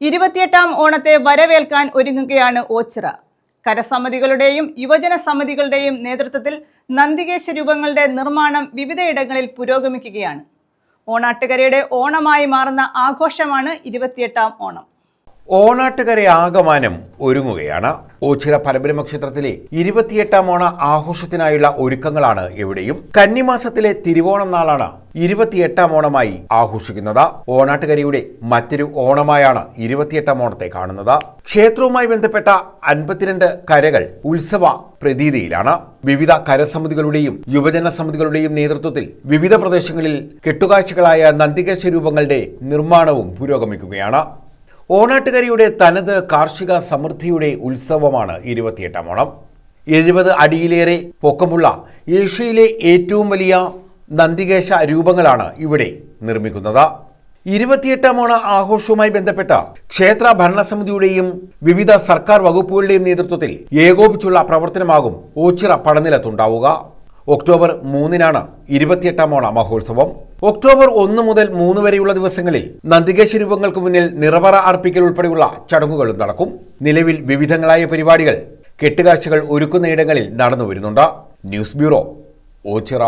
28ാം ഓണത്തെ വരവേൽക്കാൻ ഒരുങ്ങുകയാണ് ഓച്ചിറ. കരസമിതികളുടെയും യുവജന സമിതികളുടെയും നേതൃത്വത്തിൽ നന്ദികേശ രൂപങ്ങളുടെ നിർമ്മാണം വിവിധയിടങ്ങളിൽ പുരോഗമിക്കുകയാണ്. ഓണാട്ടുകരയുടെ ഓണമായി മാറുന്ന ആഘോഷമാണ് 28ാം ഓണം. ഓണാട്ടുകര ആകമാനം ഒരുങ്ങുകയാണ്. ഓച്ചിറ പരബ്രഹ്മ ക്ഷേത്രത്തിലെ 28ാം ഓണ ആഘോഷത്തിനായുള്ള ഒരുക്കങ്ങളാണ് എവിടെയും. കന്നിമാസത്തിലെ തിരുവോണം നാളാണ് 28ാം ഓണമായി ആഘോഷിക്കുന്നത്. ഓണാട്ടുകരയുടെ മറ്റൊരു ഓണമായാണ് 28ാം ഓണത്തെ കാണുന്നത്. ക്ഷേത്രവുമായി ബന്ധപ്പെട്ട 52 കരകൾ ഉത്സവ പ്രതീതിയിലാണ്. വിവിധ കരസമിതികളുടെയും യുവജന സമിതികളുടെയും നേതൃത്വത്തിൽ വിവിധ പ്രദേശങ്ങളിൽ കെട്ടുകാഴ്ചകളായ നന്ദികേശ രൂപങ്ങളുടെ നിർമ്മാണവും പുരോഗമിക്കുകയാണ്. ഓണാട്ടുകരയുടെ തനത് കാർഷിക സമൃദ്ധിയുടെ ഉത്സവമാണ് 28ാം ഓണം. 70 അടിയിലേറെ പൊക്കമുള്ള ഏഷ്യയിലെ ഏറ്റവും വലിയ നന്ദികേശ രൂപങ്ങളാണ് ഇവിടെ നിർമ്മിക്കുന്നത്. 28ാം ഓണ ആഘോഷവുമായി ബന്ധപ്പെട്ട ക്ഷേത്ര ഭരണസമിതിയുടെയും വിവിധ സർക്കാർ വകുപ്പുകളുടെയും നേതൃത്വത്തിൽ ഏകോപിച്ചുള്ള പ്രവർത്തനമാകും ഓച്ചിറ പടനിലത്തുണ്ടാവുക. ഒക്ടോബർ 3-നാണ് 28ാം ഓണ മഹോത്സവം. ഒക്ടോബർ 1 മുതൽ 3 വരെയുള്ള ദിവസങ്ങളിൽ നന്ദികേശ രൂപങ്ങൾക്ക് മുന്നിൽ നിറവറ അർപ്പിക്കൽ ഉൾപ്പെടെയുള്ള ചടങ്ങുകളും നടക്കും. നിലവിൽ വിവിധങ്ങളായ പരിപാടികൾ കെട്ടുകാഴ്ചകൾ ഒരുക്കുന്ന ഇടങ്ങളിൽ നടന്നു വരുന്നുണ്ട്. News bureau, Ochira.